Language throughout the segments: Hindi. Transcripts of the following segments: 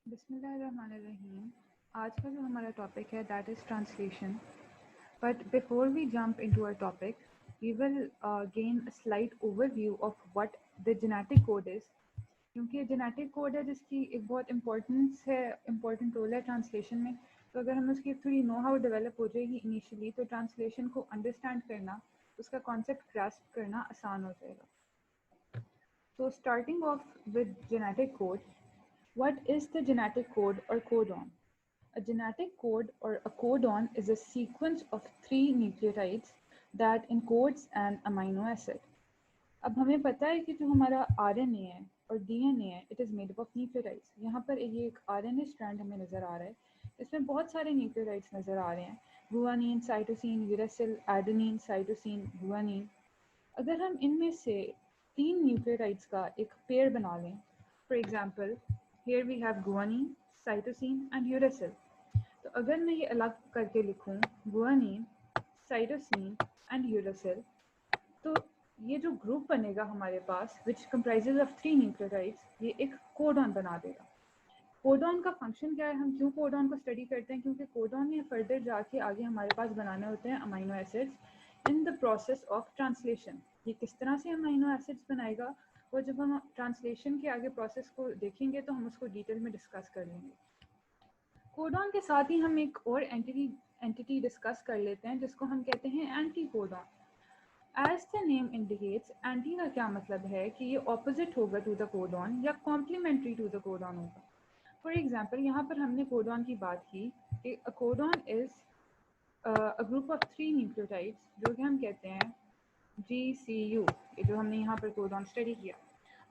बिस्मिल्लाहिर्रहमानिर्रहीम। आज का जो हमारा टॉपिक है that is translation. But before we jump into our topic, we will gain a slight overview of what the genetic code is. क्योंकि जेनेटिक कोड है जिसकी एक बहुत इम्पोर्टेंट रोल है ट्रांसलेशन में. तो अगर हमें उसकी थोड़ी नो हाउ डेवलप हो जाएगी इनिशियली तो ट्रांसलेशन को अंडरस्टैंड करना, उसका कॉन्सेप्ट ग्रास्प करना आसान हो जाएगा. So starting off with genetic code, what is the genetic code or codon? A genetic code or a codon is a sequence of three nucleotides that encodes an amino acid. अब हमें पता है कि जो हमारा RNA है और DNA है, it is made up of nucleotides. यहाँ पर ये एक RNA strand हमें नज़र आ रहा है. इसमें बहुत सारे nucleotides नज़र आ रहे हैं. Guanine, cytosine, uracil, adenine, cytosine, guanine. अगर हम इनमें से तीन न्यूक्लियोटाइड्स का एक पेयर बना लें, for example here we have guanine, cytosine and uracil. तो अगर मैं ये अलग करके लिखूं गुआनिन, साइटोसिन एंड यूरेसिल, तो ये जो ग्रुप बनेगा हमारे पास विच कंप्राइजेज ऑफ थ्री न्यूक्लियोटाइड्स, ये एक कोडॉन बना देगा. कोडॉन का फंक्शन क्या है, हम क्यों कोडॉन को स्टडी करते हैं, क्योंकि कोडॉन में फर्दर जाके आगे हमारे पास बनाने होते हैं amino acids in the process of translation. ये किस तरह से अमीनो एसिड्स बनाएगा वो जब हम ट्रांसलेशन के आगे प्रोसेस को देखेंगे तो हम उसको डिटेल में डिस्कस कर लेंगे. कोडॉन के साथ ही हम एक और एंटिटी डिस्कस कर लेते हैं जिसको हम कहते हैं anti codon. As the name indicates, anti का क्या मतलब है कि ये ऑपोजिट होगा टू द कोडॉन या कॉम्प्लीमेंट्री टू द कोडॉन होगा. फॉर एग्जाम्पल यहाँ पर हमने कोडॉन की बात की कि a codon is a group of three nucleotides जो कि हम कहते हैं GCU, ये जो हमने यहाँ पर कोडॉन स्टडी किया.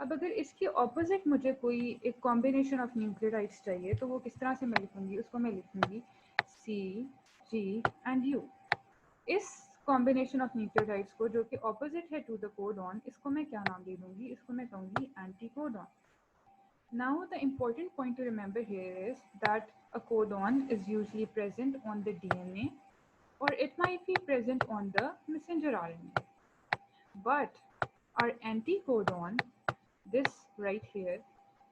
अब अगर इसके ऑपोजिट मुझे कोई एक कॉम्बिनेशन ऑफ न्यूक्लियोटाइड्स चाहिए तो वो किस तरह से मैं लिखूँगी, उसको मैं लिखूँगी CG एंड U. इस कॉम्बिनेशन ऑफ न्यूक्लियोटाइड्स को जो कि ऑपोजिट है टू द कोडॉन, इसको मैं क्या नाम दे दूँगी, इसको मैं कहूँगी anti codon. Now the important point to remember here is that a codon is usually present on the DNA or it might be present on the messenger RNA. But our anticodon, this right here,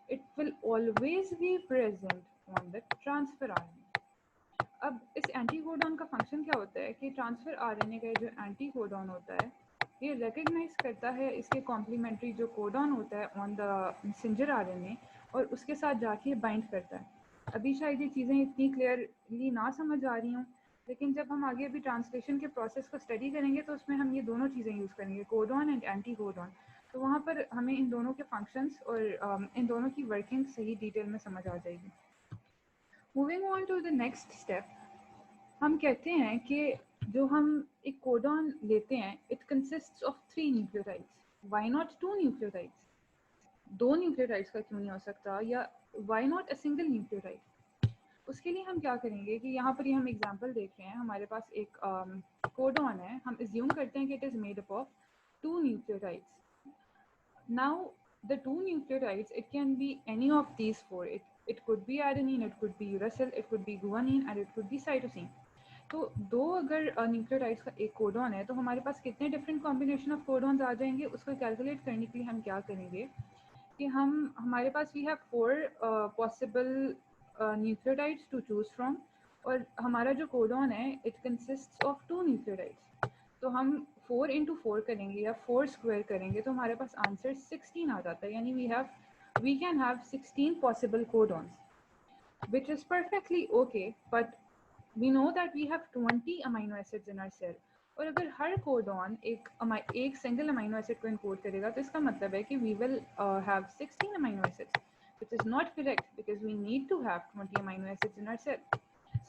it will always be present on the transfer RNA. अब इस एंटीकोडॉन का फंक्शन क्या होता है कि ट्रांसफर आरएनए का जो एंटीकोडॉन होता है ये रिकग्नाइज करता है इसके कॉम्प्लीमेंट्री जो कोडॉन होता है ऑन द मैसेंजर आरएनए और उसके साथ जाके बाइंड करता है. अभी शायद ये चीज़ें इतनी क्लियरली ना समझ आ रही हों, लेकिन जब हम आगे अभी ट्रांसलेशन के प्रोसेस को स्टडी करेंगे तो उसमें हम ये दोनों चीज़ें यूज़ करेंगे, कोडॉन एंड एंटीकोडॉन. तो वहाँ पर हमें इन दोनों के फंक्शंस और इन दोनों की वर्किंग सही डिटेल में समझ आ जाएगी. Moving on to the next step, हम कहते हैं कि जो हम एक कोडॉन लेते हैं it consists of three nucleotides. Why not two nucleotides, दो न्यूक्लियोटाइड्स का क्यों नहीं हो सकता, या why not a single nucleotide. उसके लिए हम क्या करेंगे कि यहाँ पर ये हम एग्जांपल देख रहे हैं, हमारे पास एक कोडॉन है, हम एज्यूम करते हैं कि it is made up of two nucleotides. Now, the two nucleotides, it can be any of these four. It could be adenine, it could be uracil, it could be guanine and it could be cytosine. तो दो अगर न्यूक्लियोटाइड्स का एक कोडॉन है तो हमारे पास कितने डिफरेंट कॉम्बिनेशन ऑफ कोडॉन्स आ जाएंगे, उसको कैलकुलेट करने के लिए हम क्या करेंगे कि हमारे पास we have four possible nucleotides to choose from और हमारा जो कोडॉन है it consists of two nucleotides. तो हम 4 into 4 करेंगे या 4 स्क्वायर करेंगे तो हमारे पास आंसर 16 आ जाता है, यानी we can have 16 possible codons which is perfectly okay. But we know that we have 20 amino acids in our cell. और अगर हर कोडॉन एक सिंगल अमीनो एसिड को इनकोड करेगा तो इसका मतलब है कि we will have 16 amino acids, which is not correct because we need to have 20 amino acids in our cell.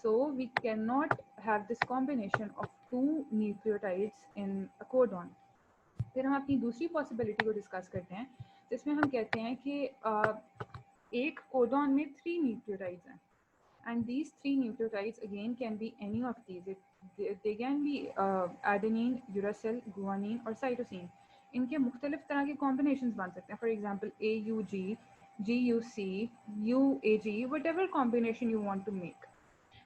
So we cannot have this combination of two nucleotides in a codon. फिर हम अपनी दूसरी पॉसिबिलिटी को डिस्कस करते हैं जिसमें हम कहते हैं कि एक कोडॉन में 3 न्यूक्लियोटाइड्स हैं and these 3 nucleotides again can be any of these. They can be adenine, uracil, guanine और cytosine. इनके मुख्तलिफ तरह के कॉम्बिनेशन बन सकते हैं. For example AUG, GUC, UAG, whatever combination you want to make.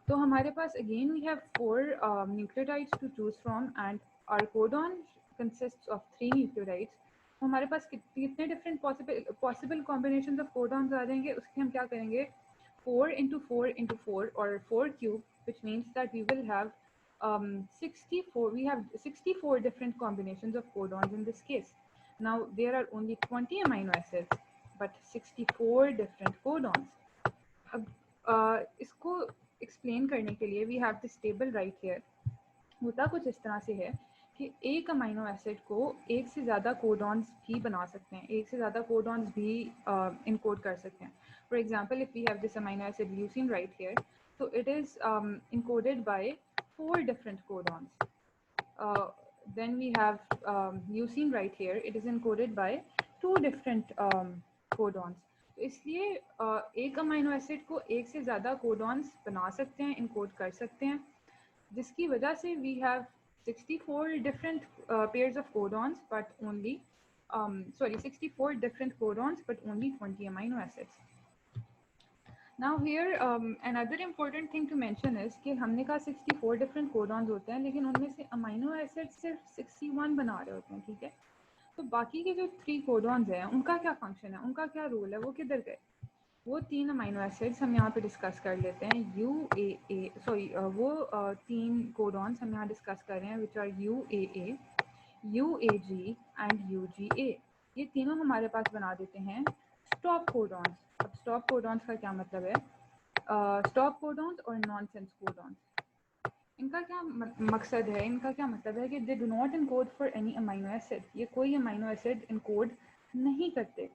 तो हमारे पास again we have 4 nucleotides to choose from and our codon consists of 3 nucleotides. हमारे पास कितने different possible combination of codons आ जाएंगे, उसके हम क्या करेंगे 4 into 4 into 4 or 4 cube, which means that we will have 64. We have 64 different combinations of codons in this case. Now there are only 20 amino acids, but 64 different codons. अब इसको एक्सप्लेन करने के लिए we have this table right here. होता कुछ इस तरह से है कि एक अमीनो एसिड को एक से ज़्यादा कोडॉन्स भी बना सकते हैं, एक से ज़्यादा कोडॉन्स भी इनकोड कर सकते हैं. For example, if we have this amino acid leucine right here, so it is encoded by 4 different codons. Then we have leucine right here. It is encoded by 2 different codons. तो इसलिए एक अमीनो एसिड को एक से ज़्यादा कोडॉन्स बना सकते हैं, इनकोड कर सकते हैं, जिसकी वजह से we have 64 different pairs of codons, but only 64 different codons, but only 20 amino acids. Now here another important thing to mention is कि हमने कहा 64 different codons होते हैं, लेकिन उनमें से amino acids सिर्फ 61 बना रहे होते हैं, ठीक है. तो बाकी के जो 3 codons हैं, उनका क्या function है, उनका क्या role है, वो किधर गए? वो 3 अमीनो एसिड्स हम यहाँ पे डिस्कस कर लेते हैं. वो 3 कोडॉन्स हम यहाँ डिस्कस कर रहे हैं, which are UAA, UAG and UGA. ये तीनों हमारे पास बना देते हैं स्टॉप कोडॉन्स. अब स्टॉप कोडॉन्स का क्या मतलब है? स्टॉप कोडॉन्स और नॉनसेंस कोडॉन्स, इनका क्या मकसद है, इनका क्या मतलब है कि they do not encode for any amino acid. ये कोई अमीनो एसिड इनकोड नहीं करते.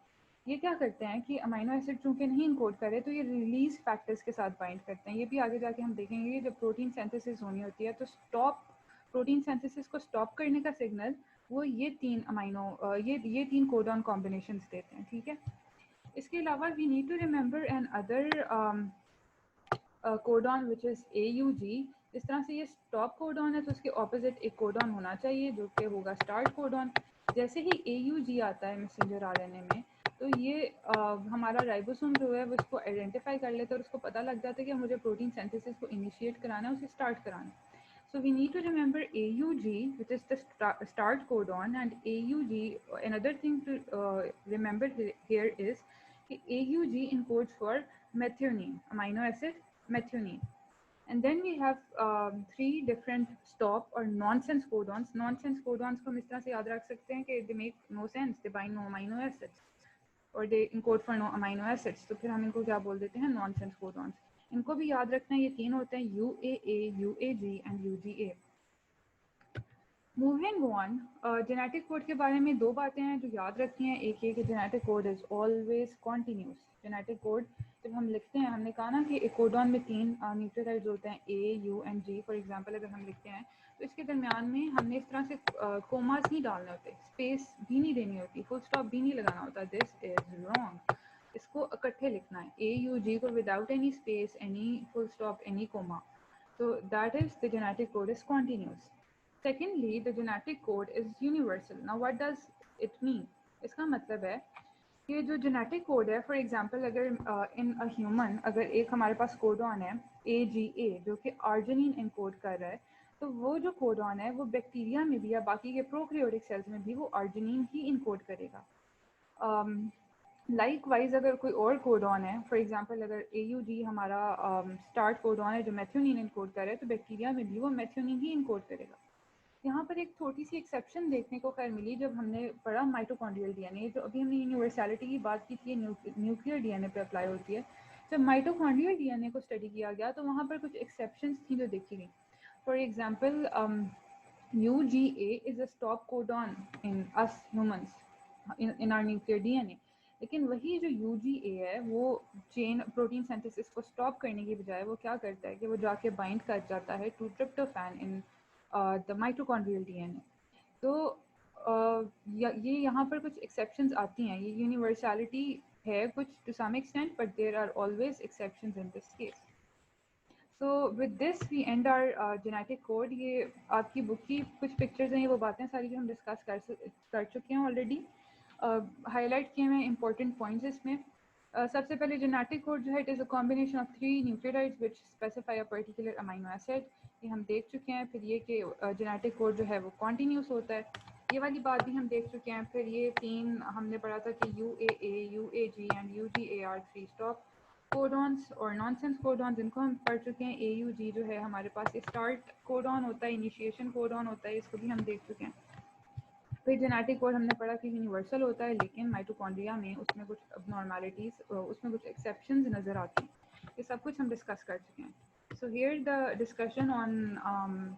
ये क्या करते हैं कि अमीनो एसिड चूंकि नहीं इनकोड करे तो ये रिलीज फैक्टर्स के साथ बाइंड करते हैं. ये भी आगे जाके हम देखेंगे. जब प्रोटीन सिंथेसिस होनी होती है तो प्रोटीन सिंथेसिस को स्टॉप करने का सिग्नल वो ये तीन कोडॉन कॉम्बिनेशंस देते हैं, ठीक है. इसके अलावा we need to remember another codon which is AUG. जिस तरह से ये स्टॉप कोडॉन है तो उसके ऑपोजिट एक कोडॉन होना चाहिए जो कि होगा स्टार्ट कोडॉन. जैसे ही AUG आता है मैसेंजर RNA में, तो ये हमारा राइबोसोम जो है वो इसको आइडेंटिफाई कर लेता है और उसको पता लग जाता है कि मुझे प्रोटीन सिंथेसिस को इनिशिएट कराना है, उसे स्टार्ट कराना है. So we need to remember AUG, which is the start codon, and AUG. Another thing to remember here is AUG encodes for methionine, amino acid methionine. And then we have 3 different stop or nonsense codons. Nonsense codons को हम इस तरह से याद रख सकते हैं कि they make no sense, they bind no amino acids, or they encode for no amino acids. तो फिर हम इनको क्या बोल देते हैं? nonsense codons. इनको भी याद रखना है. ये 3 होते हैं UAA, UAG and UGA. Moving on, genetic code के बारे में 2 बातें हैं जो याद रखनी है. एक ये कि genetic code is always continuous. Genetic code जब हम लिखते हैं, हमने कहा ना कि एक कोडॉन में 3 न्यूक्लियोटाइड्स होते हैं, A, U and G. For example अगर हम लिखते हैं तो इसके दरमियान में हमने इस तरह से कोमास नहीं डालने होते, स्पेस भी नहीं देनी होती, फुल स्टॉप भी नहीं लगाना होता. This is wrong. इसको इकट्ठे लिखना है, AUG को without any space, any full stop, any comma. So that is the genetic code is continuous. Secondly, the genetic code is universal. Now what does it mean? इसका मतलब है कि जो genetic code है, for example अगर in a human अगर एक हमारे पास कोडॉन है AGA जो कि arginine encode कर रहा है, तो वो जो कोडॉन है वो बैक्टीरिया में भी या बाकी के प्रोकैरियोटिक सेल्स में भी वो arginine ही इनकोड करेगा. लाइकवाइज अगर कोई और कोडॉन है, फॉर एग्जांपल अगर AUG हमारा स्टार्ट कोडॉन है जो मेथियोनिन इनकोड कर रहा है, तो बैक्टीरिया में भी वो मेथियोनिन ही इनकोड करेगा. यहाँ पर एक छोटी सी एक्सेप्शन देखने को खैर मिली जब हमने पढ़ा माइटोकॉन्ड्रियल DNA. जो अभी हमने यूनिवर्सैलिटी की बात की थी, न्यूक्लियर DNA पे अप्लाई होती है. जब माइटोकॉन्ड्रियल DNA को स्टडी किया गया तो वहाँ पर कुछ एक्सेप्शंस थी जो देखी गई. For example UGA is a stop codon in us humans in our nuclear DNA. लेकिन वही जो UGA है वो चेन प्रोटीन सिंथेसिस को स्टॉप करने की बजाय वो क्या करता है कि वो जाके बाइंड कर जाता है to tryptophan in the mitochondrial DNA. तो ये यहाँ पर कुछ एक्सेप्शंस आती हैं. ये यूनिवर्सैलिटी है कुछ to some extent, but there are always exceptions in this case. So with this we end our genetic code. ये आपकी बुक की कुछ पिक्चर्स हैं, ये वो बातें सारी जो हम डिस्कस कर चुके हैं ऑलरेडी. हाईलाइट किए हुए इंपॉर्टेंट पॉइंट्स इसमें. सबसे पहले जेनेटिक कोड जो है, it is a combination of 3 nucleotides which specify a particular amino acid. ये हम देख चुके हैं. फिर ये कि जेनेटिक कोड जो है वो कॉन्टीन्यूस होता है, ये वाली बात भी हम देख चुके हैं. फिर ये 3 हमने पढ़ा था कि UAA, UAG and UGA are 3 stop codons और नॉनसेंस कोडॉन्स, इनको हम पढ़ चुके हैं। AUG जो है हमारे पास स्टार्ट कोडॉन होता है, इनिशिएशन कोडॉन होता है, इसको भी हम देख चुके हैं। फिर जेनेटिक कोड हमने पढ़ा कि यूनिवर्सल होता है, लेकिन माइटोकॉन्ड्रिया में उसमें कुछ अबनॉर्मैलिटीज़, उसमें कुछ एक्सेप्शंस नज़र आती हैं। ये सब कुछ हम डिस्कस कर चुके हैं। So here the discussion on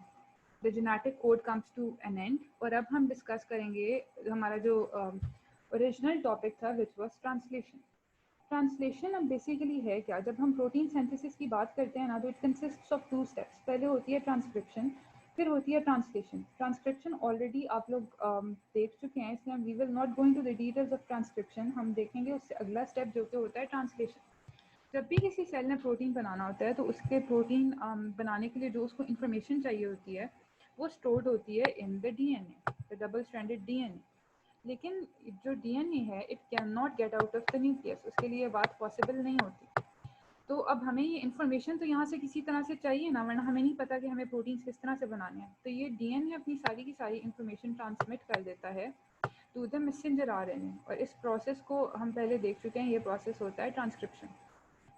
the genetic code comes to an end, और अब हम डिस्कस करेंगे हमारा जो ओरिजिनल टॉपिक था, विच वाज ट्रांसलेशन। ट्रांसलेशन अब बेसिकली है क्या? जब हम प्रोटीन सिंथेसिस की बात करते हैं ना, तो इट कंसिस्ट्स ऑफ 2 स्टेप्स। पहले होती है ट्रांसक्रिप्शन, फिर होती है ट्रांसलेशन। ट्रांसक्रिप्शन ऑलरेडी आप लोग देख चुके हैं, इसलिए we will not go into the details of transcription. हम देखेंगे उससे अगला स्टेप जो कि होता है ट्रांसलेशन। जब भी किसी सेल ने प्रोटीन बनाना होता है, तो उसके प्रोटीन बनाने के लिए जो उसको इन्फॉर्मेशन चाहिए होती है, वो स्टोर्ड होती है in the DNA, the double stranded DNA। लेकिन जो DNA है, it can not get out of the nucleus, उसके लिए बात पॉसिबल नहीं होती। तो अब हमें ये इन्फॉर्मेशन तो यहाँ से किसी तरह से चाहिए ना, वरना हमें नहीं पता कि हमें प्रोटीन्स किस तरह से बनाने हैं। तो ये DNA अपनी सारी की सारी इन्फॉर्मेशन ट्रांसमिट कर देता है टू द मैसेंजर RNA, और इस प्रोसेस को हम पहले देख चुके हैं। ये प्रोसेस होता है ट्रांसक्रिप्शन।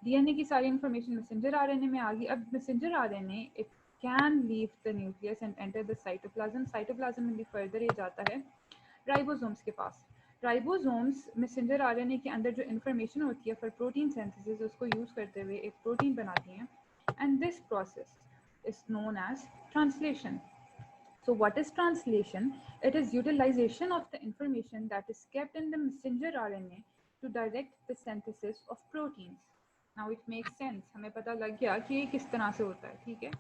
DNA की सारी इन्फॉर्मेशन मैसेंजर RNA में आ गई। अब messenger RNA it can leave the nucleus and enter the cytoplasm. Cytoplasm में भी फर्दर ये जाता है राइबोसोम्स के पास। राइबोसोम्स मैसेंजर आरएनए के अंदर जो इन्फॉर्मेशन होती है फॉर प्रोटीन सिंथेसिस, उसको यूज़ करते हुए एक प्रोटीन बनाती हैं, and this process is known as translation. So what is translation? It is utilization of the information that is kept in the messenger RNA to direct the synthesis of proteins. Now it makes sense, हमें पता लग गया कि ये किस तरह से होता है, ठीक है।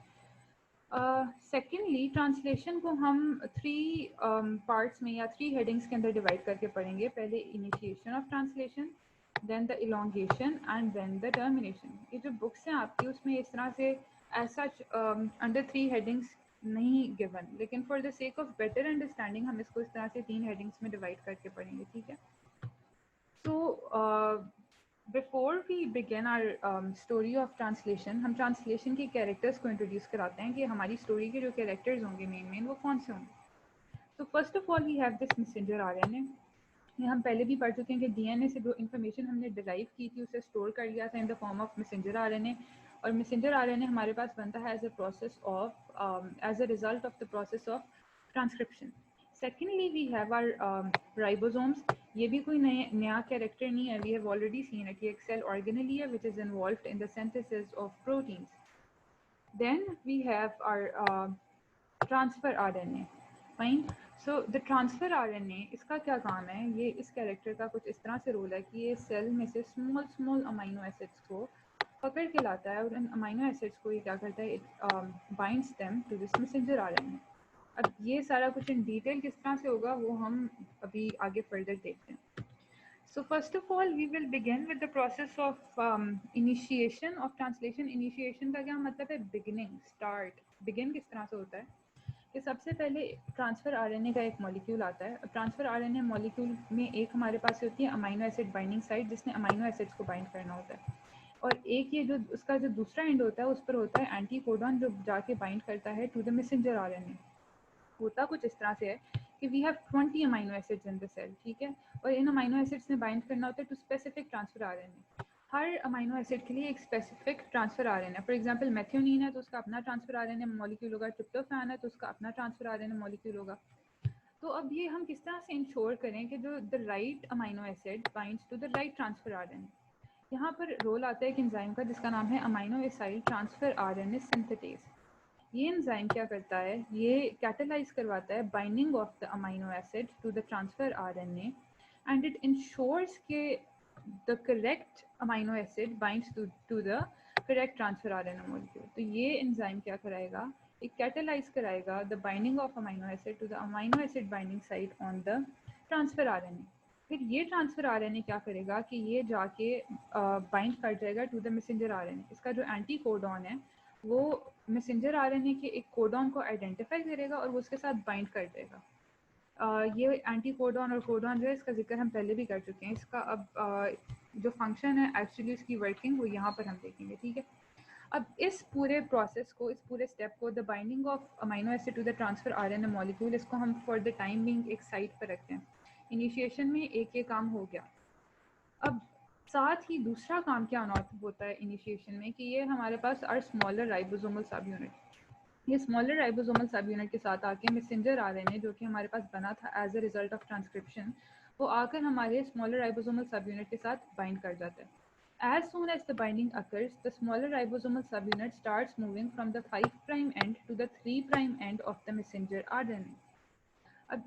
सेकेंडली ट्रांसलेशन को हम 3 पार्ट्स में या 3 हेडिंग्स के अंदर डिवाइड करके पढ़ेंगे। पहले initiation of translation, then the elongation and then the termination. ये जो बुक्स हैं आपकी, उसमें इस तरह से ऐसा अंडर 3 हेडिंग्स नहीं गिवन, लेकिन for the sake of better understanding हम इसको इस तरह से 3 हेडिंग्स में डिवाइड करके पढ़ेंगे, ठीक है। So before we begin our story of translation, हम translation के characters को introduce कराते हैं कि हमारी story के जो characters होंगे main वो कौन से होंगे। So first of all we have this messenger RNA। ये हम पहले भी पढ़ चुके हैं कि DNA से जो information हमने derive की थी, उसे store कर लिया था in the form of messenger RNA, और messenger RNA हमारे पास बनता है as a process of as a result of the process of transcription। Secondly we have our ribosomes। ये भी कोई नया कैरेक्टर नहीं है, we have already seen it. ये एक सेल ऑर्गेनेली है which is involved in the synthesis of proteins. Then we have our transfer RNA. Fine. So the transfer RNA, इसका क्या काम है? ये इस कैरेक्टर का कुछ इस तरह से रोल है कि ये सेल में से स्मॉल स्मॉल अमाइनो एसिड्स को पकड़ के लाता है, और इन अमाइनो एसिड्स को ये क्या करता है, it binds them to this messenger RNA. अब ये सारा कुछ इन डिटेल किस तरह से होगा वो हम अभी आगे फर्दर देखते हैं। So first of all, we will begin with the process of initiation of translation. Initiation का क्या मतलब है? Beginning, start. Begin किस तरह से होता है कि सबसे पहले ट्रांसफ़र आरएनए का एक मॉलिक्यूल आता है। ट्रांसफ़र आरएनए मॉलिक्यूल में एक हमारे पास होती है अमाइनो एसिड बाइंडिंग साइट, जिसने अमाइनो एसिड्स को बाइंड करना होता है, और एक ये जो उसका जो दूसरा एंड होता है, उस पर होता है एंटी कोडॉन, जो जाके बाइंड करता है टू द मैसेंजर आरएनए। होता कुछ इस तरह से है कि we have 20 amino acids in the cell, ठीक है, और इन अमाइनो एसिड्स ने बाइंड करना होता है टू स्पेसिफिक ट्रांसफर आरएनए। हर अमाइनो एसिड के लिए एक specific transfer RNA. For example methionine है तो उसका अपना ट्रांसफर आरएनए मॉलिक्यूल होगा, ट्रिप्टोफैन है तो उसका अपना ट्रांसफर आरएनए मॉलिक्यूल होगा। तो अब ये हम किस तरह से इंश्योर करें कि जो the right amino acid binds to the right transfer RNA. यहाँ पर रोल आता है एक एंजाइम का जिसका नाम है amino acyl transfer RNA synthetase. ये एंजाइम क्या करता है, ये कैटेलाइज करवाता है binding of the amino acid to the transfer RNA, and it ensures के the correct amino acid binds to the correct transfer RNA molecule. तो ये एंजाइम क्या कराएगा, it catalyze कराएगा the binding of amino acid to the amino acid binding site on the transfer RNA। फिर ये ट्रांसफर आरएनए क्या करेगा कि ये जाके बाइंड कर जाएगा टू द मैसेंजर आरएनए। इसका जो एंटी कोडॉन है वो मैसेंजर आरएनए के एक कोडॉन को आइडेंटिफाई करेगा और वो उसके साथ बाइंड कर देगा। ये एंटी कोडॉन और कोडॉन जो है, इसका जिक्र हम पहले भी कर चुके हैं। इसका अब जो फंक्शन है एक्चुअली इसकी वर्किंग, वो यहाँ पर हम देखेंगे, ठीक है। अब इस पूरे प्रोसेस को, इस पूरे स्टेप को, the binding of amino acid to the transfer RNA molecule, इसको हम फॉर द टाइम बिंग एक साइड पर रखते हैं। इनिशिएशन में एक ये काम हो गया। अब साथ ही दूसरा काम क्या होता है इनिशिएशन में कि ये हमारे पास are smaller ribosomal sub unit, ये स्मॉलर राइबोसोमल सब यूनिट के साथ आके मैसेंजर आरएनए जो कि हमारे पास बना था as a result of transcription, वो आकर हमारे स्मॉलर राइबोसोमल सब यूनिट के साथ बाइंड कर जाता है. As soon as the binding occurs, the smaller ribosomal subunit starts moving from the 5' end to the 3' end of the messenger RNA. अब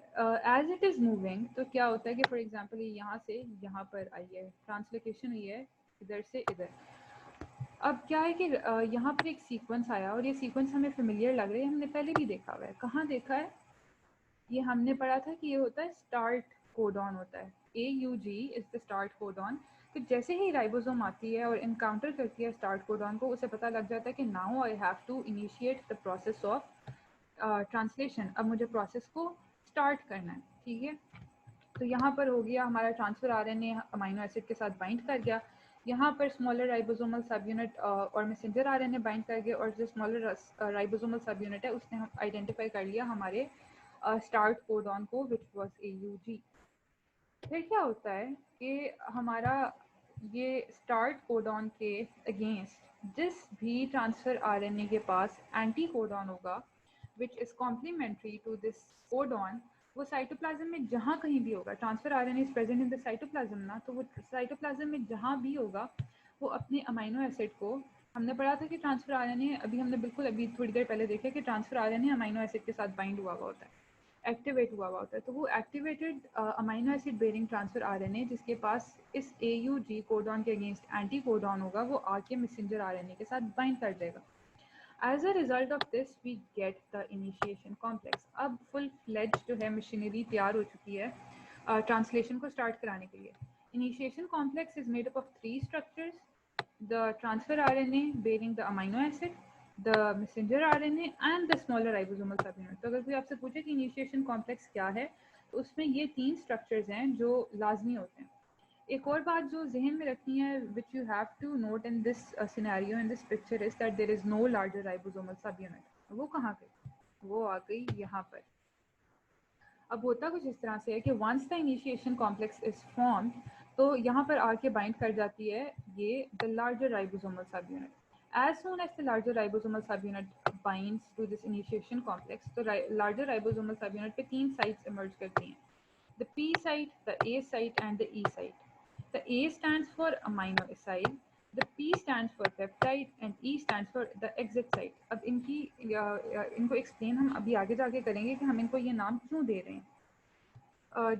एज इट इज़ मूविंग तो क्या होता है कि फॉर एग्जांपल ये यहाँ से यहाँ पर आई है, ट्रांसलोकेशन हुई है इधर से इधर. अब क्या है कि यहाँ पर एक सीक्वेंस आया और ये सीक्वेंस हमें फेमिलियर लग रहा है, हमने पहले भी देखा हुआ है. कहाँ देखा है? ये हमने पढ़ा था कि ये होता है स्टार्ट कोडॉन होता है. AUG is the start codon. तो जैसे ही राइबोसोम आती है और इनकाउंटर करती है स्टार्ट कोडॉन को, उसे पता लग जाता है कि now I have to initiate the process of translation. अब मुझे प्रोसेस को स्टार्ट करना है. ठीक है, तो यहाँ पर हो गया हमारा ट्रांसफर आरएनए अमीनो एसिड के साथ बाइंड कर गया. यहाँ पर स्मॉलर राइबोसोमल सब यूनिट और मैसेंजर आरएनए बाइंड कर गया, और जो स्मॉलर राइबोसोमल सब यूनिट है उसने हम आइडेंटिफाई कर लिया हमारे स्टार्ट कोडॉन को, विच वाज AUG. फिर क्या होता है कि हमारा ये स्टार्ट कोडॉन के अगेंस्ट जिस भी ट्रांसफर आरएनए के पास एंटी कोडॉन होगा which is complementary to this codon, वो साइटोप्लाज्म में जहाँ कहीं भी होगा, transfer RNA is present in the cytoplasm ना, तो वो साइटोप्लाज्म में जहाँ भी होगा वो अपने अमीनो एसिड को, हमने पढ़ा था कि ट्रांसफर आरएनए, अभी हमने बिल्कुल अभी थोड़ी देर पहले देखा कि ट्रांसफर आरएनए अमीनो एसिड के साथ बाइंड हुआ होता है, एक्टिवेट हुआ होता है. तो वो activated amino acid bearing transfer RNA जिसके पास इस AUG कोडॉन के अगेंस्ट एंटी कोडॉन होगा, वो आके मैसेंजर आरएनए के साथ बाइंड कर देगा. As a result of this, we get the initiation complex. अब full fledged जो है मशीनरी तैयार हो चुकी है ट्रांसलेशन को स्टार्ट कराने के लिए. Initiation complex is made up of 3 structures: the transfer RNA bearing the amino acid, the messenger RNA and the smaller ribosomal subunit. तो अगर कोई आपसे पूछे कि initiation complex क्या है, तो उसमें ये 3 structures हैं जो लाजमी होते हैं. एक और बात जो जहन में रखनी है which you have to note in this scenario in this picture is that there is no larger ribosomal subunit. वो कहाँ गई? वो आ गई यहाँ पर. अब होता कुछ इस तरह से है कि once the initiation complex is formed, तो यहाँ पर आके बाइंड कर जाती है ये the larger ribosomal subunit. As soon as the larger ribosomal subunit binds to this initiation complex, तो larger ribosomal subunit पे 3 sites emerge करती हैं: the P site, the A site and the E site. The A stands for amino acid, the P stands for peptide and E stands for the exit site. अब इनको एक्सप्लेन हम अभी आगे जाके करेंगे कि हम इनको ये नाम क्यों दे रहे हैं.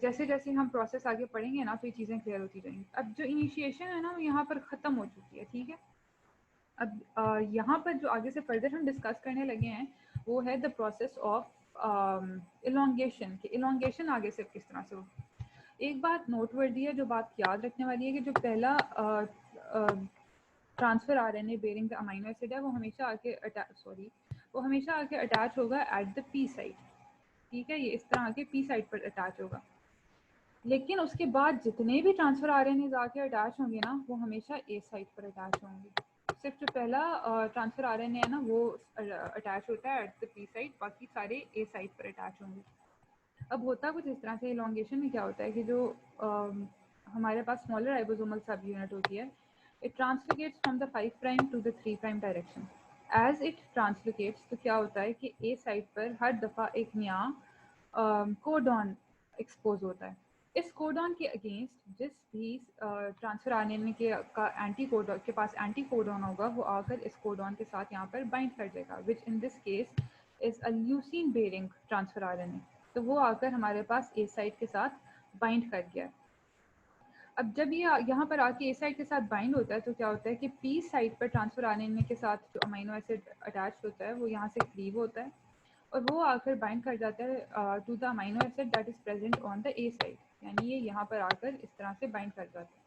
जैसे जैसे हम प्रोसेस आगे पढ़ेंगे ना तो ये चीज़ें क्लियर होती जाएंगी. अब जो इनिशिएशन है ना वो यहाँ पर ख़त्म हो चुकी है. ठीक है, अब यहाँ पर जो आगे से फर्दर हम डिस्कस करने लगे हैं वो है द प्रोसेस ऑफ इलोंगेशन. कि इलोंगेशन आगे से किस तरह से हो. एक बात नोटवर्दी है, जो बात याद रखने वाली है कि जो पहला transfer RNA bearing the amino acid है वो हमेशा आके अटैच होगा एट द पी साइट. ठीक है, ये इस तरह आके पी साइट पर अटैच होगा. लेकिन उसके बाद जितने भी ट्रांसफर आरएनए आके अटैच होंगे ना वो हमेशा ए साइट पर अटैच होंगे. सिर्फ जो पहला ट्रांसफर आरएनए है ना वो अटैच होता है एट द पी साइट, बाकी सारे ए साइट पर अटैच होंगे. अब होता कुछ इस तरह से इलोंगेशन में क्या होता है कि जो हमारे पास स्मॉलर राइबोसोमल सब यूनिट होती है, it translocates from the 5' to the 3' direction. As it translocates तो क्या होता है कि ए साइड पर हर दफ़ा एक नया कोडॉन एक्सपोज होता है. इस कोडॉन के अगेंस्ट जिस भी ट्रांसफर आरएनए का एंटी कोडॉन के पास एंटी कोडॉन होगा वो आकर इस कोडॉन के साथ यहाँ पर बाइंड कर देगा, which in this case is a leucine bearing transfer RNA. तो वो आकर हमारे पास ए साइट के साथ बाइंड कर गया. अब जब ये यहाँ पर आके ए साइट के साथ बाइंड होता है तो क्या होता है कि पी साइट पर ट्रांसफर आरएनए के साथ जो अमीनो एसिड अटैच होता है वो यहाँ से क्लीव होता है और वो आकर बाइंड कर जाता है to the amino acid that is present on the A site. यानी ये यहाँ पर आकर इस तरह से बाइंड कर जाता है.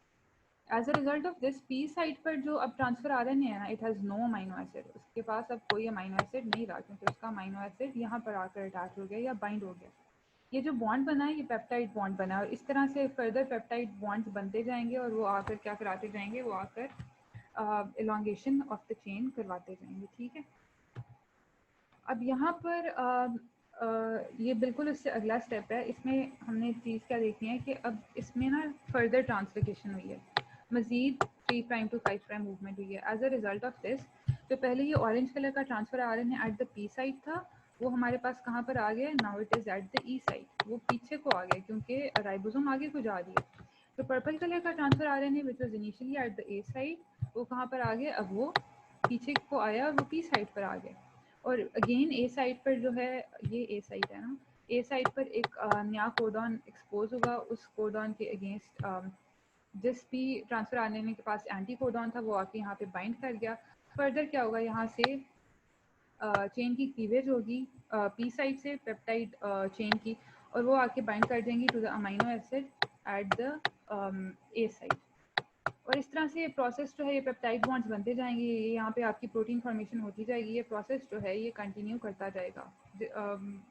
As a result of this P site पर जो अब ट्रांसफर आरएनए है ना, it has no amino acid. उसके पास अब कोई अमीनो एसिड नहीं रहा क्योंकि उसका अमीनो एसिड यहाँ पर आकर अटैच हो गया या बाइंड हो गया. ये जो बॉन्ड बना है ये पेप्टाइड बॉन्ड बना है और इस तरह से फर्दर पेप्टाइड बॉन्ड्स बनते जाएंगे और वो आकर क्या कराते जाएंगे, वो आकर इलोंगेशन ऑफ द चेन करवाते जाएंगे. ठीक है, अब यहाँ पर ये बिल्कुल उससे अगला स्टेप है. इसमें हमने चीज़ क्या देखनी है कि अब इसमें ना फर्दर ट्रांसलोकेशन हुई है. मजीद 3 प्राइम टू 5 प्राइम मूवमेंट हुई है। As a result of this जो पहले ये ऑरेंज कलर का transfer RNA at the P side था वो हमारे पास कहाँ पर आ गया, now it is at the E side, वो पीछे को आ गया क्योंकि राइबोसोम आगे को जा रही है। तो पर्पल कलर का transfer RNA which was initially at the A side वो कहाँ पर आ गया, अब वो पीछे को आया और वो पी साइड पर आ गया। और अगेन ए साइड पर जो है, ये ए साइड है ना, ए साइड पर एक नया कोडॉन एक्सपोज होगा, उस कोडॉन के अगेंस्ट जिस भी ट्रांसफर RNA के पास एंटी कोडॉन था वो आके यहाँ पे बाइंड कर गया। फर्दर क्या होगा, यहाँ से चेन की क्लीवेज होगी पी साइड से पेप्टाइड चेन की, और वो आके बाइंड कर देंगी to the amino acid at the A side. और इस तरह से ये प्रोसेस जो है, ये पेप्टाइड बॉन्ड्स बनते जाएंगे, ये यहाँ पे आपकी प्रोटीन फॉर्मेशन होती जाएगी। ये प्रोसेस जो है ये कंटिन्यू करता जाएगा,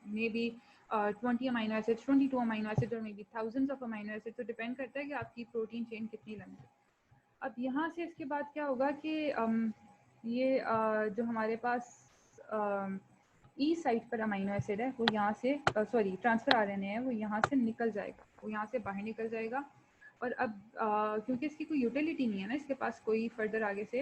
may be 20 amino acid, 22 amino acid और may be thousands of amino acid, तो डिपेंड करता है कि आपकी प्रोटीन चेन कितनी लंबी है। अब यहाँ से इसके बाद क्या होगा कि ये जो हमारे पास ई साइड पर अमाइनो एसिड है वो यहाँ से सॉरी ट्रांसफर RNA है वो यहाँ से निकल जाएगा, वो यहाँ से बाहर निकल जाएगा। और अब क्योंकि इसकी कोई यूटिलिटी नहीं है ना, इसके पास कोई फर्दर आगे से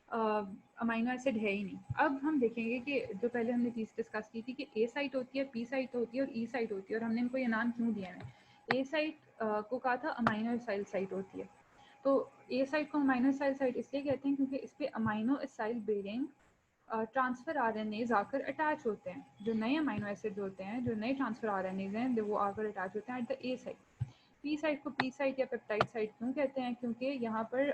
अमाइनो एसिड है ही नहीं। अब हम देखेंगे कि जो पहले हमने चीज़ डिस्कस की थी कि ए साइट होती है, पी साइट होती है और ई साइट होती है, और हमने इनको ये नाम क्यों दिया है। ए साइट को कहा था अमाइनो एसाइल साइट होती है, तो ए साइट को अमाइनो एसाइल साइट इसलिए कहते हैं क्योंकि इस पर amino acyl bearing transfer RNAs आकर अटैच होते हैं। जो नए अमाइनो एसिड होते हैं, जो नए ट्रांसफर RNAs हैं, वो आकर अटैच होते हैं at the A site. P site को पी साइट या पेप्टाइड साइट क्यों कहते हैं, क्योंकि यहाँ पर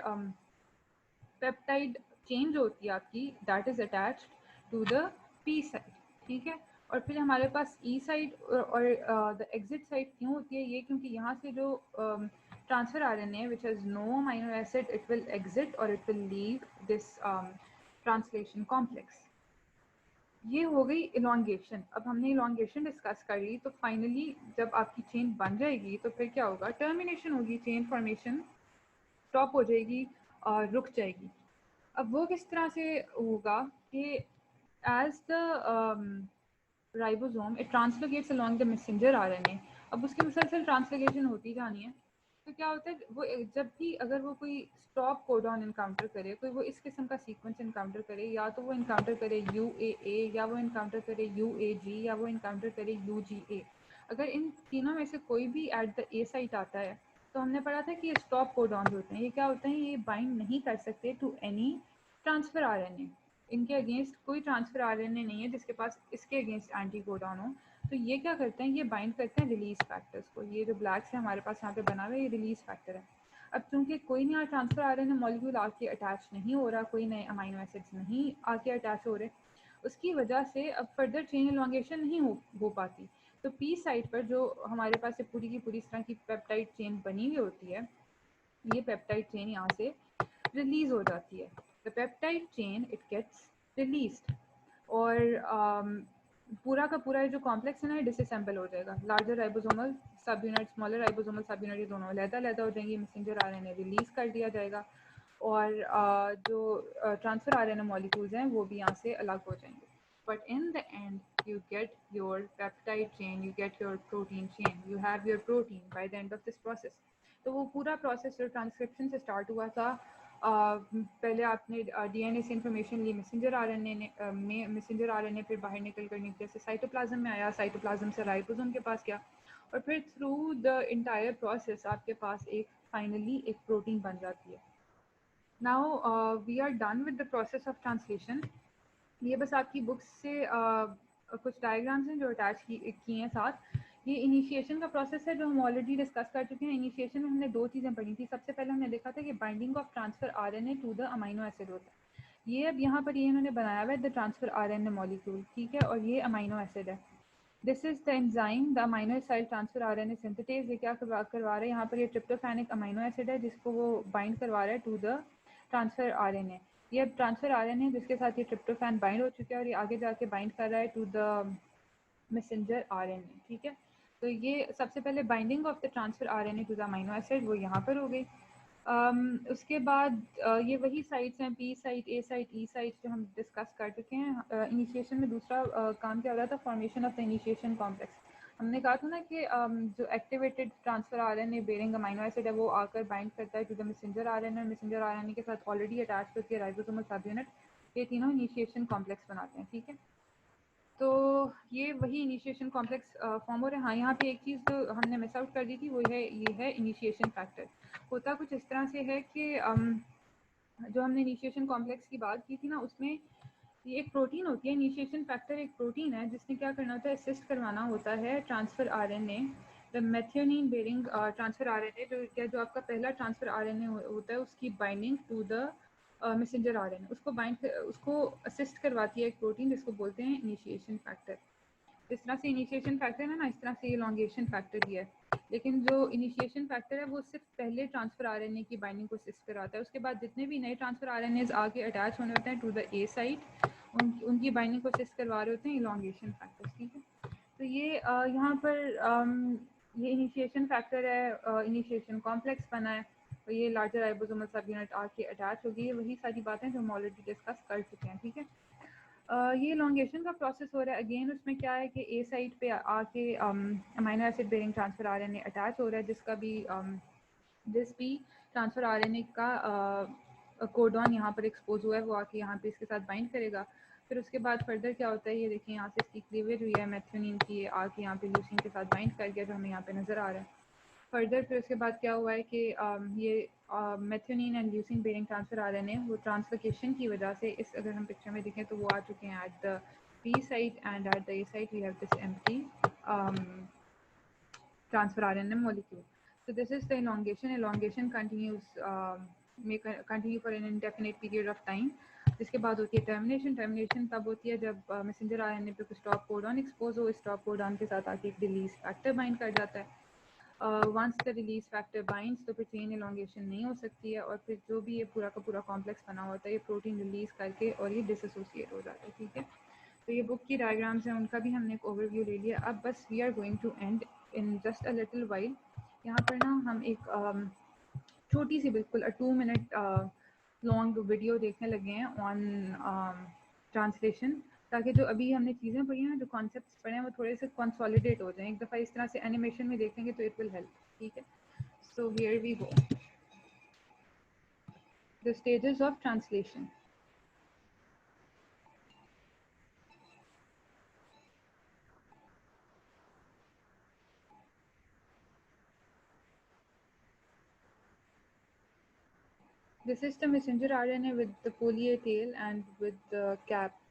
पेप्टाइड चेन जो होती है आपकी that is attached to the P site, ठीक है। और फिर हमारे पास ई साइट और द एग्जिट साइट क्यों होती है ये, क्योंकि यहाँ से जो transfer RNA which has no amino acid it will exit और it will leave this translation complex. ये हो गई इलोंगेशन। अब हमने इलोंगेशन डिस्कस कर ली, तो फाइनली जब आपकी चेन बन जाएगी तो फिर क्या होगा, टर्मिनेशन होगी, चेन फॉर्मेशन स्टॉप हो जाएगी और रुक जाएगी। अब वो किस तरह से होगा कि as the ribosome it translocates along the messenger RNA। अब उसकी मुसलसल ट्रांसलोकेशन होती जानी है, तो क्या होता है वो जब भी अगर वो कोई स्टॉप कोडॉन इनकाउंटर करे, कोई वो इस किस्म का सीक्वेंस इनकाउंटर करे, या तो वो इनकाउंटर करे UAA, या वो इनकाउंटर करे UAG, या वो इनकाउंटर करे UGA। अगर इन तीनों में से कोई भी एट द ए साइट आता है, तो हमने पढ़ा था कि ये स्टॉप कोडॉन्स होते हैं। ये क्या होते हैं, ये बाइंड नहीं कर सकते टू एनी ट्रांसफर RNA। इनके अगेंस्ट कोई ट्रांसफर RNA नहीं है जिसके पास इसके अगेंस्ट एंटी कोडॉन हो। तो ये क्या करते हैं, ये बाइंड करते हैं रिलीज फैक्टर्स को। ये जो ब्लैक से हमारे पास यहाँ पे बना हुआ है ये रिलीज फैक्टर है। अब चूंकि कोई नया ट्रांसफर RNA मॉलिक्यूल आके अटैच नहीं हो रहा, कोई नए अमाइनो एसिड्स नहीं आके अटैच हो रहे, उसकी वजह से अब फर्दर चेन एलोंगेशन नहीं हो पाती। तो पी साइड पर जो हमारे पास पूरी की पूरी इस तरह की पेप्टाइड चेन बनी हुई होती है, ये पेप्टाइड चेन यहाँ से रिलीज हो जाती है। The peptide chain it gets released, और पूरा का पूरा जो कॉम्प्लेक्स है ना डिसअसेंबल हो जाएगा। Larger ribosomal sub unit, smaller ribosomal sub unit, ये दोनों अलग-अलग हो जाएंगी। मैसेंजर RNA रिलीज कर दिया जाएगा, और जो ट्रांसफर RNA मॉलिक्यूल्स हैं वो भी यहाँ से अलग हो जाएंगे। But in the end you get your peptide chain, you get your protein chain, you have your protein by the end of this process। तो वो पूरा प्रोसेस जो ट्रांसक्रिप्शन से स्टार्ट हुआ था, पहले आपने DNA से इंफॉर्मेशन ली, मैसेंजर RNA में मैसेंजर RNA फिर बाहर निकल कर न्यूक्लियस से साइटोप्लाज्म में आया, साइटोप्लाज्म से राइबोसोम के पास गया, और फिर थ्रू द इंटायर प्रोसेस आपके पास एक फाइनली एक प्रोटीन बन जाती है। Now we are done with the process of translation. ये बस आपकी बुक्स से कुछ डायग्राम्स हैं जो अटैच किए हैं साथ। ये इनिशिएशन का प्रोसेस है जो हम ऑलरेडी डिस्कस कर चुके हैं। इनिशिएशन में हमने दो चीज़ें पढ़ी थी। सबसे पहले हमने देखा था कि binding of transfer RNA to the amino acid होता है। ये अब यहाँ पर ये इन्होंने बनाया हुआ है द ट्रांसफर RNA मॉलिक्यूल, ठीक है, और ये अमाइनो एसिड है। This is the enzyme the amino acyl transfer RNA synthetase. ये क्या करवा रहा है यहाँ पर, ये ट्रिप्टोफैनिक अमाइनो एसिड है जिसको वो बाइंड करवा रहा है टू द ट्रांसफर RNA। ये अब ट्रांसफर RNA है जिसके साथ ये ट्रिप्टोफैन बाइंड हो चुका है, और ये आगे जाके बाइंड कर रहा है टू द मैसेंजर RNA, ठीक है। तो ये सबसे पहले binding of the transfer RNA to the amino acid वो यहाँ पर हो गई। उसके बाद ये वही साइट्स हैं, पी साइट, ए साइट, ई साइट, जो हम डिस्कस कर चुके हैं। इनिशिएशन में दूसरा काम क्या हो रहा था, formation of the initiation complex. हमने कहा था ना कि जो activated transfer RNA bearing amino acid है वो आकर बाइंड करता है to the messenger RNA, messenger RNA के साथ ऑलरेडी अटैच होती है राइबोसोमल सब यूनिट। ये तीनों इनिशिएशन कॉम्प्लेक्स बनाते हैं, ठीक है। तो ये वही इनिशिएशन कॉम्प्लेक्स फॉर्म हो रहे हैं। हाँ, यहाँ पे एक चीज़ जो हमने मिस आउट कर दी थी वो है ये है इनिशिएशन फैक्टर। होता कुछ इस तरह से है कि जो हमने इनिशिएशन कॉम्प्लेक्स की बात की थी ना, उसमें ये एक प्रोटीन होती है। इनिशिएशन फैक्टर एक प्रोटीन है जिसने क्या करना होता है, असिस्ट करवाना होता है transfer RNA, the methionine bearing transfer RNA, जो आपका पहला ट्रांसफर आरएनए होता है उसकी binding to the messenger RNA, उसको असिस्ट करवाती है एक प्रोटीन जिसको बोलते हैं इनिशिएशन फैक्टर। जिस तरह से इनिशिएशन फैक्टर है ना, इस तरह से इलॉन्गेशन फैक्टर भी है। लेकिन जो इनिशिएशन फैक्टर है वो सिर्फ पहले ट्रांसफर आरएनए की बाइंडिंग को असिस्ट कराता है। उसके बाद जितने भी नए ट्रांसफर आरएनएज आके अटैच होने होते हैं टू द ए साइट, उनकी बाइंडिंग को असिस्ट करवा रहे होते हैं इलॉन्गेशन फैक्टर्स, ठीक है। तो ये यहाँ पर ये इनिशिएशन फैक्टर है, इनिशिएशन कॉम्प्लेक्स बना है और ये लार्जर राइबोसोमल सब यूनिट आके अटैच होगी। ये वही सारी बातें जो हम ऑलरेडी डिस्कस कर चुके हैं, ठीक है। ये इलॉन्गेशन का प्रोसेस हो रहा है। अगेन उसमें क्या है कि ए साइट पे आके amino acid bearing transfer RNA attach हो रहा है, जिस भी ट्रांसफर आरएनए का कोडॉन यहाँ पर एक्सपोज हुआ है वो आके यहाँ पे इसके साथ बाइंड करेगा। फिर उसके बाद फर्दर क्या होता है, ये देखिए यहाँ से इसकी क्लीवेज हुई है मेथियोनिन की, आके यहाँ पे ल्यूसीन के साथ बाइंड कर गया जो हमें यहाँ पे नज़र आ रहा है। फर्दर फिर उसके बाद क्या हुआ है कि ये methionine and leucine bearing transfer RNA वो ट्रांसलोकेशन की वजह से इस अगर हम पिक्चर में देखें तो वो आ चुके हैं at the P site and at the A site we have this empty transfer RNA molecule. So this is the elongation. Elongation continues, may continue for an indefinite period of time. जिसके बाद होती है टर्मिनेशन। टर्मिनेशन तब होती है जब मैसेंजर आरएनए पे कुछ स्टॉप कोडॉन एक्सपोज हो। स्टॉप कोडॉन के साथ आके एक रिलीज फैक्टर बाइंड कर जाता है। Once the release factor binds तो फिर चेन एलोंगेशन नहीं हो सकती है और फिर जो भी ये पूरा का पूरा कॉम्प्लेक्स बना होता है ये प्रोटीन रिलीज करके और ये डिसोसिएट हो जाता है, ठीक है। तो ये बुक की डायग्राम्स हैं, उनका भी हमने एक ओवरव्यू ले लिया। अब बस we are going to end in just a little while. यहाँ पर ना हम एक छोटी सी बिल्कुल 2 मिनट लॉन्ग वीडियो देखने लगे हैं ऑन ट्रांसलेशन, ताकि जो अभी हमने चीज़ें पढ़ी हैं, जो कॉन्सेप्ट्स पढ़े हैं वो थोड़े से कंसोलिडेट हो जाएं। एक दफ़ा इस तरह से एनिमेशन में देखेंगे तो इट विल हेल्प, ठीक है। So here we go, the stages of translation. This is the messenger RNA with the poly A tail and with the cap.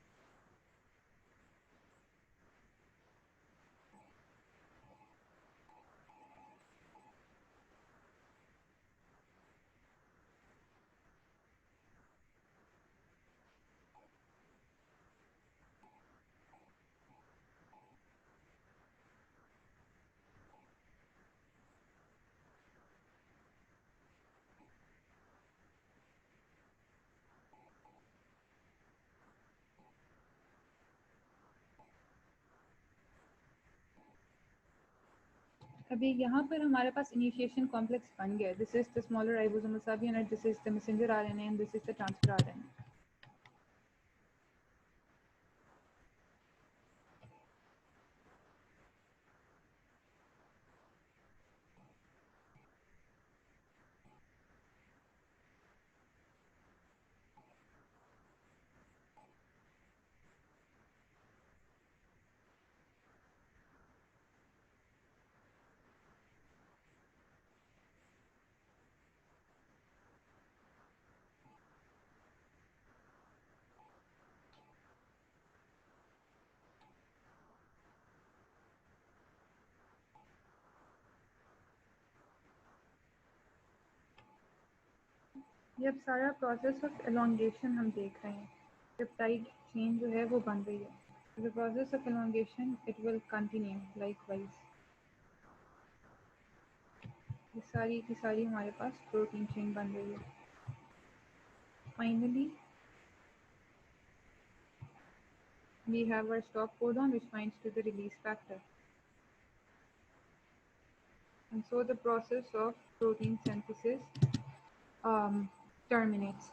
अभी यहाँ पर हमारे पास इनिशिएशन कॉम्प्लेक्स बन गया है। This is the smaller ribosomal sub unit, this is the messenger RNA and this is the transfer RNA. ये अब सारा प्रोसेस ऑफ एलोंगेशन हम देख रहे हैं। पेप्टाइड चेन जो है वो बन रही है। The process of elongation it will continue likewise. ये सारी की सारी हमारे पास प्रोटीन चेन बन रही है। Finally we have our stop codon which binds to the release factor, and so the process of protein synthesis terminates.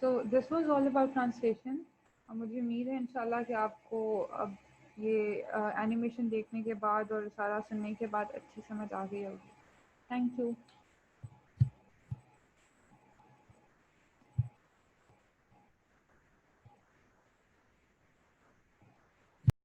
So this was all about translation. मुझे उम्मीद है इंशाल्लाह कि आपको अब ये एनिमेशन देखने के बाद और सारा सुनने के बाद अच्छी समझ आ गई होगी। Thank you.